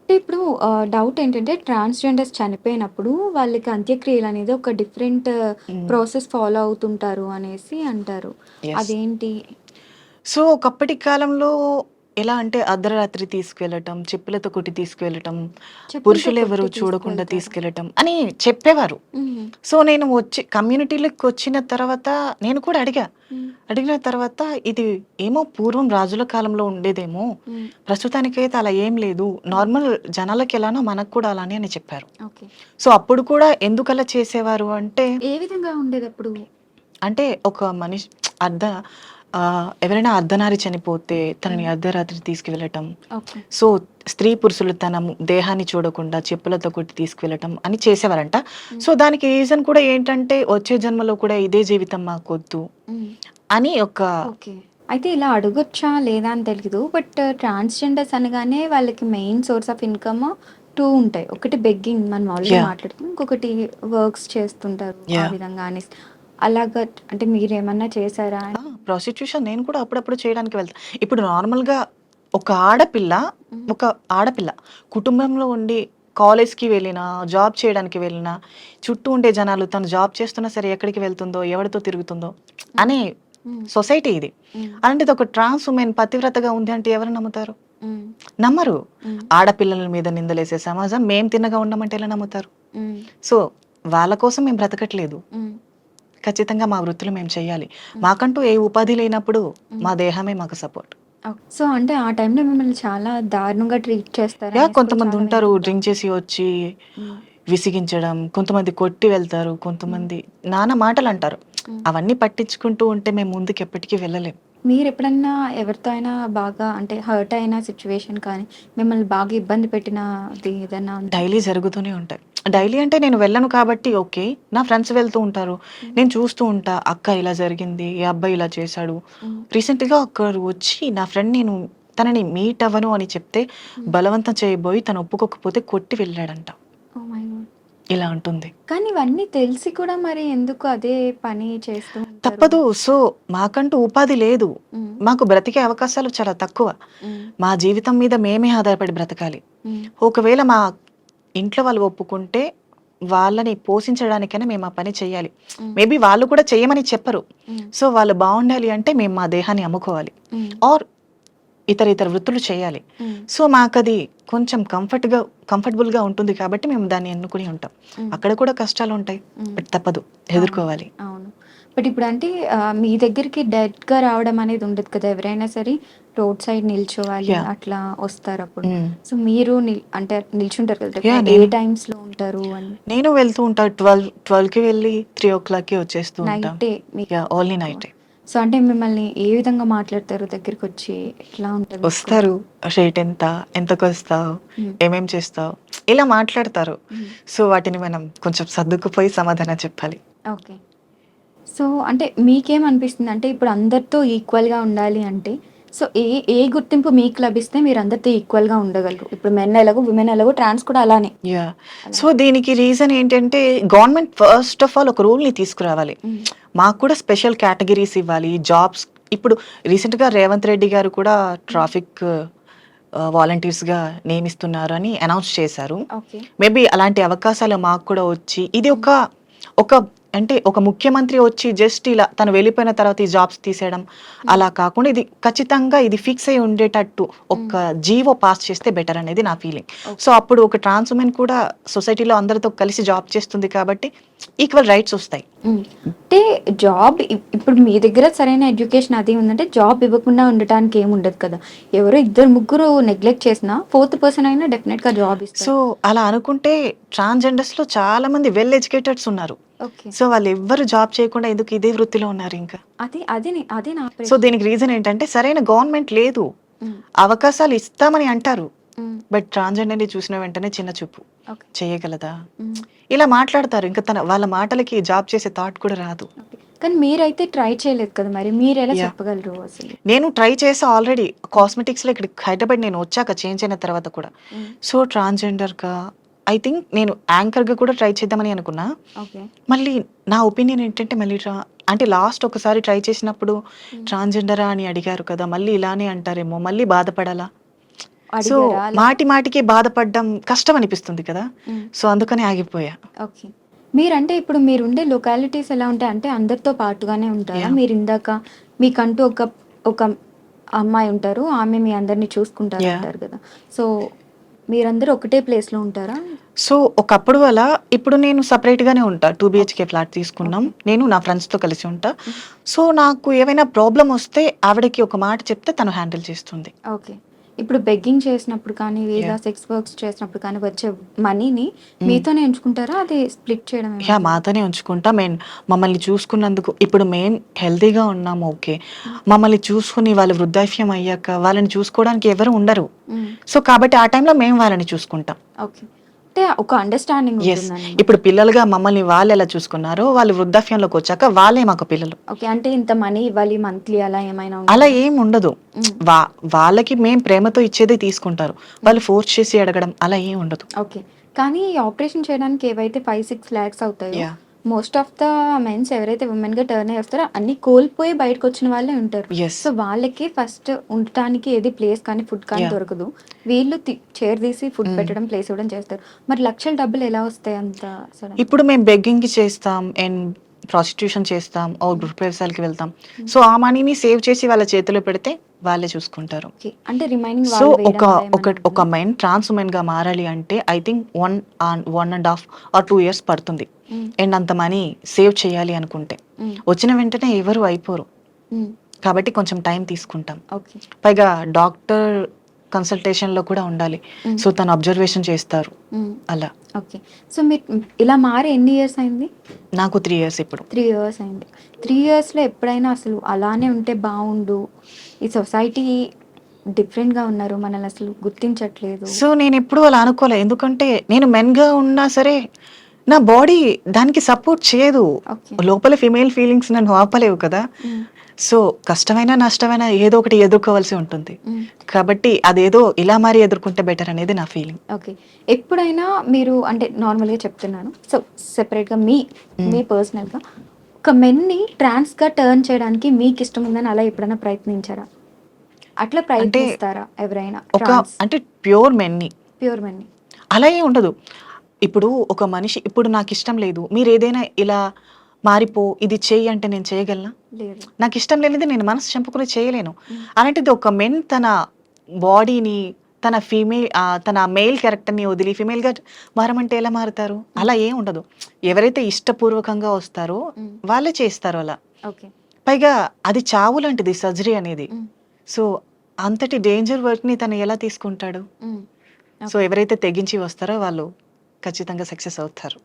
అంటే ఇప్పుడు డౌట్ ఏంటంటే ట్రాన్స్‌జెండర్స్ చనిపోయినప్పుడు వాళ్ళకి అంత్యక్రియలనేది ఒక డిఫరెంట్ హ్మ్. ప్రాసెస్ ఫాలో అవుతుంటారు అనేసి అంటారు. యెస్. అదేంటి? సో, ఒకప్పటి కాలంలో ఎలా అంటే అర్ధరాత్రి తీసుకెళ్ళటం, చెప్పులతో కొట్టి తీసుకువెళ్ళటం, చెప్పులతో పురుషులెవరు కొట్టి చూడకుండా తీసుకువెళ్తారా? తీసుకెళ్ళటం అని చెప్పేవారు. హ్మ్. సో, నేను కమ్యూనిటీ‌లోకొచ్చిన తర్వాత నేను కూడా అడిగా. హ్మ్. అడిగిన తర్వాత ఇది ఏమో పూర్వం రాజుల కాలంలో ఉండేదేమో, హ్మ్. ప్రస్తుతానికైతే అలా ఏం లేదు. హ్మ్. నార్మల్ జనాలకెలానో మనకు కూడా అలానే అని చెప్పారు. ఓకే. సో, అప్పుడు కూడా ఎందుకలా చేసేవారు అంటే ఏ విధంగా ఉండేదప్పుడు? అంటే ఒక మనిషి అర్ధ ఎవరైనా అర్ధనారి చనిపోతే తనని హ్మ్. అర్ధరాత్రి తీసుకువెళ్ళటం. ఓకే. సో, స్త్రీ పురుషులు తన దేహాన్ని చూడకుండా చెప్పులతో కొట్టి తీసుకువెళ్ళటం అని చేసేవారంట. హ్మ్. సో, దానికి రీజన్ కూడా ఏంటంటే వచ్చే జన్మలో కూడా ఇదే జీవితం మాకొద్దు హ్మ్. అని ఒక ఓకే. అయితే ఇలా అడగొచ్చా? లేదా? అని తెలీదు. బట్ ట్రాన్స్‌జెండర్స్ అనగానే వాళ్ళకి మెయిన్ సోర్స్ ఆఫ్ ఇన్‌కమ్ 2 ఉంటాయి. ఒకటి బెగ్గింగ్ మనం ఆల్రెడీ యాహ్! మాట్లాడుకున్నాం. ఇంకొకటి వర్క్స్ చేస్తుంటారు ఆ యాహ్! విధంగా అనేసి. అలాగా అంటే మీరేమన్నా చేసారా? ఆ! ప్రాస్టిట్యూషన్ నేను కూడా అప్పుడప్పుడు చేయడానికి వెళ్తా. ఇప్పుడు నార్మల్‌గా ఒక ఆడపిల్ల, హ్మ్. ఒక ఆడపిల్ల కుటుంబంలో ఉండి కాలేజ్‌కి వెళ్ళినా, జాబ్ చేయడానికి వెళ్ళినా, చుట్టూ ఉండే జనాలు తను జాబ్ చేస్తున్నా సరే ఎక్కడికి వెళ్తుందో, ఎవరితో తిరుగుతుందో హ్మ్. అనే హ్మ్. సొసైటీ ఇది. హ్మ్. అలాంటిది ఒక ట్రాన్స్ వుమెన్ పతివ్రతగా ఉంది అంటే ఎవరు నమ్ముతారు? హ్మ్. నమ్మరు. హ్మ్. ఆడపిల్లల మీద నిందలేసే సమాజం మేము తిన్నగా ఉండమంటే ఎలా నమ్ముతారు? హ్మ్. సో, వాళ్ళ కోసం మేము బ్రతకట్లేదు. హ్మ్. ఖచ్చితంగా మా వృత్తులు మేము చేయాలి. హ్మ్. మాకంటూ ఏ ఉపాధి లేనప్పుడు హ్మ్. మా దేహమే మాకు సపోర్ట్. ఓకే. సో, అంటే ఆ టైంలో మిమ్మల్ని చాలా దారుణంగా ట్రీట్ యాహ్! చేస్తారనేసి కూడా చాలా కొంతమందుంటారు వింటుంటాం. డ్రింక్ చేసి వచ్చి హ్మ్. విసిగించడం, కొంతమంది కొట్టి వెళ్తారు, హ్మ్. కొంతమంది నానా మాటలంటారు. హ్మ్. అవన్నీ పట్టించుకుంటూ ఉంటే మేము ముందుకెప్పటికి వెళ్ళలేం. మీరెప్పుడన్నా ఎవరితో అయినా బాగా అంటే హర్ట్ అయిన సిట్యుయేషన్ కానీ, మిమ్మల్ని బాగా ఇబ్బంది పెట్టినది ఏదన్నా ఉందా? డైలీ జరుగుతూనే ఉంటాయి. హ్మ్. డైలీ అంటే నేను వెళ్ళను కాబట్టి ఓకే. నా ఫ్రెండ్స్ వెళ్తూ ఉంటారు. హ్మ్. నేను చూస్తూ ఉంటా. అక్క ఇలా జరిగింది. ఈ అబ్బాయి ఇలా చేశాడు. హ్మ్. రీసెంట్‌గా ఒకరు వచ్చి నా ఫ్రెండ్ నేను తనని మీట్ అవ్వను అని చెప్తే హ్మ్. బలవంతం చేయబోయి తను ఒప్పుకోకపోతే కొట్టి వెళ్ళాడంట. Oh my God! ఇలా ఉంటుంది. కానీ ఇవన్నీ తెలిసి కూడా మరి ఎందుకు అదే పని చేస్తూ ఉంటారు? తప్పదు. సో, మాకంటూ ఉపాధి లేదు. హ్మ్. మాకు బ్రతికే అవకాశాలు చాలా తక్కువ. హ్మ్. మా జీవితం మీద మేమే ఆధారపడి బ్రతకాలి. హ్మ్. ఒకవేళ మా ఇంట్లో వాళ్ళు ఒప్పుకుంటే, వాళ్ళని పోషించడానికైనా మేము ఆ పని చేయాలి. హ్మ్. మేబీ వాళ్ళు కూడా చెయ్యమని చెప్పరు. హ్మ్. సో, వాళ్ళు బావుండాలి అంటే మేము మా దేహాన్ని అమ్ముకోవాలి. హ్మ్. ఆర్ ఇతర ఇతర వృత్తులు చేయాలి. హ్మ్. సో, మాకది కొంచెం కంఫర్టబుల్‌గా ఉంటుంది కాబట్టి మేము దాన్ని ఎన్నుకొని ఉంటాం. హ్మ్. అక్కడ కూడా కష్టాలుంటాయి. హ్మ్. బట్ తప్పదు. అవును. ఎదుర్కోవాలి. అవును. బట్ ఇప్పుడంటే మీ దగ్గరికి డైరెక్ట్‌గా రావడం అనేది ఉండదు కదా! ఎవరైనా సరే రోడ్ సైడ్ నిల్చోవాలి యాహ్! అట్లా వస్తారప్పుడు. హ్మ్. సో, మీరు అంటే నిల్చుంటారు కదా! యాహ్! డెఫినెట్ ఏ టైమ్స్‌లో ఉంటారు అని? నేను వెళ్తూ ఉంటా. 12కి వెళ్ళి 3:00కి వచ్చేస్తూ ఉంటా. నైటే మీకు యాహ్! ఓన్లీ ఎక్కువ. నైటే. సో, అంటే మిమ్మల్ని ఏ విధంగా మాట్లాడతారు దగ్గరికొచ్చి? ఎట్లా ఉంటది మీకు? వస్తారు. రేట్ ఎంత? ఎంతకొస్తావు? హ్మ్. ఏమేం చేస్తావు? ఇలా మాట్లాడతారు. హ్మ్. సో, వాటిని మనం కొంచెం సర్దుకుపోయి సమాధానం చెప్పాలి. ఓకే. సో, అంటే మీకేమనిపిస్తుంది? అంటే ఇప్పుడు అందరితో ఈక్వల్‌గా ఉండాలి అంటే, సో, ఏ ఏ గుర్తింపు మీకు లభిస్తే మీరందరితో ఈక్వల్‌గా ఉండగలరు? ఇప్పుడు మెన్ ఎలాగో, విమెన్ ఎలాగో, ట్రాన్స్ కూడా అలానే. యాహ్! అలా. సో, దీనికి రీజన్ ఏంటంటే గవర్నమెంట్ ఫస్ట్ ఆఫ్ ఆల్ ఒక రూల్‌ని తీసుకురావాలి. హ్మ్. మాకు కూడా స్పెషల్ కేటగరీస్ ఇవ్వాలి. జాబ్స్ ఇప్పుడు రీసెంట్‌గా రేవంత్ రెడ్డి గారు కూడా హ్మ్. ట్రాఫిక్ వాలంటీర్స్‌గా నియమిస్తున్నారని అనౌన్స్ చేశారు. ఓకే. మేబీ అలాంటి అవకాశాలు మాకు కూడా వచ్చి ఇది హ్మ్. ఒక అంటే ఒక ముఖ్యమంత్రి వచ్చి జస్ట్ ఇలా తను వెళ్ళిపోయిన తర్వాత ఈ జాబ్స్ తీసేయడం హ్మ్. అలా కాకుండా ఇది ఖచ్చితంగా ఇది ఫిక్స్ అయ్యి ఉండేటట్టు హ్మ్. ఒక జీవో పాస్ చేస్తే బెటర్ అనేది నా ఫీలింగ్. So, okay. అప్పుడు ఒక ట్రాన్స్ వుమెన్ కూడా సొసైటీలో అందరితో కలిసి జాబ్ చేస్తుంది కాబట్టి ఈక్వల్ రైట్స్ వస్తాయి. హ్మ్. అంటే జాబ్ ఇప్పుడు మీ దగ్గర సరైన ఎడ్యుకేషన్ అది ఉందంటే జాబ్ ఇవ్వకుండా ఉండటానికి ఏముండదు కదా! ఎవరో ఇద్దరు, ముగ్గురు నెగ్లెక్ట్ చేసినా ఫోర్త్ పర్సన్ అయినా డెఫినెట్‌గా జాబ్ సో, ఇస్తారు. అలా అనుకుంటే ట్రాన్స్‌జెండర్స్‌లో చాలా మంది వెల్ ఎడ్యుకేటెడ్స్ ఉన్నారు. ఓకే. సో, వాళ్ళెవ్వరు జాబ్ చేయకుండా ఎందుకు ఇదే వృత్తిలో ఉన్నారింకా? అదే నా సో, ప్రశ్న. దీనికి రీజన్ ఏంటంటే సరైన గవర్నమెంట్ లేదు. హ్మ్. అవకాశాలు ఇస్తామని అంటారు. హ్మ్. బట్ ట్రాన్స్‌జెండర్‌ని చూసిన వెంటనే చిన్న చూపు. ఓకే. చేయగలదా? హ్మ్. ఇలా మాట్లాడతారు. ఇంక వాళ్ళ మాటలకి జాబ్ చేసే థాట్ కూడా రాదు. ఓకే. కానీ మీరైతే ట్రై చేయలేదు కదా! మరి మీరెలా యాహ్! చెప్పగలరు అసలు? నేను ట్రై చేశా ఆల్రెడీ. హ్మ్. కాస్మెటిక్స్‌లో ఇక్కడికి హైదరాబాద్ నేను వచ్చాక చేంజ్ అయిన తర్వాత కూడా. హ్మ్. సో, ట్రాన్స్‌జెండర్‌గా ఐ థింక్ నేను యాంకర్‌గా కూడా ట్రై చేద్దామని అనుకున్నా. ఓకే. మళ్ళీ నా ఒపీనియన్ ఏంటంటే మళ్ళీ అంటే లాస్ట్ ఒకసారి ట్రై చేసినప్పుడు హ్మ్. ట్రాన్స్‌జెండరా అని అడిగారు కదా! మళ్ళీ ఇలానే అంటారేమో, మళ్ళీ బాధపడాలా? సో అడిగారా అలా? మాటి మాటికి బాధపడడం కష్టం అనిపిస్తుంది కదా. హ్మ్. సో అందుకని ఆగిపోయా. ఓకే. మీరంటే ఇప్పుడు మీరుండే లొకాలిటీస్ ఎలా ఉంటాయి? అంటే అందరితో పాటుగానే ఉంటారా? యా మీరిందాక మీకంటూ ఒక అమ్మాయి ఉంటారు. ఆమె మీ అందరిని యా చూసుకుంటారంటారు గదా! సో, మీరందరూ ఒకటే ప్లేస్‌లో ఉంటారా? సో ఒకప్పుడు అలా, ఇప్పుడు నేను సపరేట్గానే ఉంటా. 2 ఓకే. బిహెచ్కే ఫ్లాట్ తీసుకున్నాం. ఓకే. నేను నా ఫ్రెండ్స్తో కలిసి ఉంటా. హ్మ్. సో నాకు ఏమైనా ప్రాబ్లం వస్తే ఆవిడకి ఒక మాట చెప్తే తను హ్యాండిల్ చేస్తుంది. ఓకే. ఇప్పుడు బెగ్గింగ్ చేసినప్పుడు కానీ, యా లేదా సెక్స్ వర్క్స్ చేసినప్పుడు కానీ వచ్చే మనీని మీతోనే ఉంచుకుంటారా? అది స్ప్లిట్ చేయడం యా ఏమైనా లేదా? మాతోనే ఉంచుకుంటా. మమ్మల్ని చూసుకున్నందుకు ఇప్పుడు మేము హెల్తీగా ఉన్నాము ఓకే. హ్మ్. మమ్మల్ని చూసుకుని వాళ్ళు వృద్ధాప్యం అయ్యాక వాళ్ళని చూసుకోవడానికి ఎవరు ఉండరు. హ్మ్. సో కాబట్టి ఆ టైంలో మేము వాళ్ళని చూసుకుంటాం. ఓకే. అంటే ఒక అండర్‌స్టాండింగ్ యెస్. ఉంటుందన్నమాట. ఇప్పుడు పిల్లలుగా మమ్మల్ని వాళ్ళెలా చూసుకున్నారో, వాళ్ళు వృద్ధాప్యంలోకొచ్చాక వాళ్ళే మాకు పిల్లలు. ఓకే. అంటే ఇంత మనీ ఇవ్వాలి మంత్లీ అలా ఏమైనా అలా ఉంటుందా? ఏం ఉండదు. హ్మ్. వా వాళ్ళకి మేము ప్రేమతో ఇచ్చేదే తీసుకుంటారు. హ్మ్. వాళ్ళు ఫోర్స్ చేసి అడగడం అలా ఏం ఉండదు. ఓకే. కానీ ఈ ఆపరేషన్ చేయడానికి ఏవైతే 5, 6 లాక్స్ అవుతాయో, yeah! Most of the mens ఎవరైతే వుమెన్‌గా టర్న్ అయ్యి వస్తారో అన్నీ కోల్పోయి బయటకొచ్చిన వాళ్ళే ఉంటారు. యెస్. సో, వాళ్ళకి ఫస్ట్ ఉండటానికి ఏది ప్లేస్ కానీ, ఫుడ్ కానీ యాహ్! దొరకదు. వీళ్ళు చేరదీసి ఫుడ్ హ్మ్. పెట్టడం, ప్లేస్ ఇవ్వడం చేస్తారు. మరి లక్షల డబ్బులు ఎలా వస్తాయి అంత సడెన్‌గా? ఇప్పుడు మేము బెగ్గింగ్‌కి చేస్తాం అండ్ ప్రాస్టిట్యూషన్ చేస్తాం. హ్మ్. గృహప్రవేశాలకి వెళ్తాం. హ్మ్. సో, ఆ మనీని సేవ్ చేసి వాళ్ళ చేతిలో పెడితే వాళ్ళే చూసుకుంటారు. ఓకే. అంటే రిమైనింగ్ సో, వాళ్ళు ఒక వేయడం అలా ఒక ఏమన్నా ఒక ఉంటుందా? మెన్ ట్రాన్స్ వుమెన్‌గా మారాలి అంటే ఐ థింక్ 1 ½ ఆర్ 2 ఇయర్స్ పడుతుంది. హ్మ్. అండ్ అంత మనీ సేవ్ చేయాలి అనుకుంటే. హ్మ్. వచ్చిన వెంటనే ఎవరు అయిపోరు. హ్మ్. కాబట్టి కొంచెం టైం తీసుకుంటాం. ఓకే. పైగా డాక్టర్ కన్సల్టేషన్‌లో కూడా ఉండాలి. హ్మ్. సో, తను అబ్జర్వేషన్ చేస్తారు. హ్మ్. అలా. ఓకే. సో, మీరు ఇలా మారి ఎన్ని ఇయర్స్ అయింది? నాకు 3 ఇయర్స్ ఇప్పుడు. 3 ఇయర్స్ అయింది. 3 ఇయర్స్‌లో ఎప్పుడైనా అసలు అలానే ఉంటే బావుండు. ఈ సొసైటీ డిఫరెంట్‌గా ఉన్నారు. మనల్ని అసలు గుర్తించట్లేదు. సో, నేనెప్పుడూ అలా అనుకోలే. ఎందుకంటే నేను మెన్‌గా ఉన్నా సరే, నా బాడీ దానికి సపోర్ట్ చేయదు. ఓకే. లోపల ఫీమేల్ ఫీలింగ్స్ నన్ను ఆపలేవు కదా. హ్మ్. సో, కష్టమైనా, నష్టమైనా ఏదో ఒకటి ఎదుర్కోవాల్సి ఉంటుంది. హ్మ్. కాబట్టి అదేదో ఇలా మారి ఎదుర్కొంటే బెటర్ అనేది నా ఫీలింగ్. ఓకే. ఎప్పుడైనా మీరు అంటే నార్మల్‌గా చెప్తున్నాను. సో, సెపరేట్‌గా మీ హ్మ్. పర్సనల్‌గా ఒక మెన్‌ని ట్రాన్స్‌గా టర్న్ చేయడానికి మీకిష్టం ఉందని అలా ఎప్పుడైనా ప్రయత్నించారా? అట్లా అంటే ప్రయత్నిస్తారా ఎవరైనా ఒక ట్రాన్స్ అంటే ప్యూర్ మెన్‌ని. ప్యూర్ మెన్‌ని? అలా ఏం ఉండదు. ఇప్పుడు ఒక మనిషి ఇప్పుడు నాకిష్టం లేదు. మీరేదైనా ఇలా మారిపో, ఇది చెయ్యి అంటే నేను చేయగలనా? లేదు. నాకిష్టం లేనిది నేను మనసు చంపుకొని చేయలేను. హ్మ్. అలాంటిది ఒక మెన్ తన బాడీని, తన మేల్ క్యారెక్టర్‌ని వదిలి ఫీమేల్‌గా మారమంటే ఎలా మారుతారు? హ్మ్. అలా ఏం ఉండదు. ఎవరైతే ఇష్టపూర్వకంగా వస్తారో హ్మ్. వాళ్ళే చేస్తారు అలా. ఓకే. పైగా అది చావు లాంటిది సర్జరీ అనేది. హ్మ్. సో, అంతటి డేంజర్ వర్క్‌ని తను ఎలా తీసుకుంటాడు? హ్మ్. So, okay. ఎవరైతే తెగించి వస్తారో వాళ్ళు ఖచ్చితంగా సక్సెస్ అవుతారు.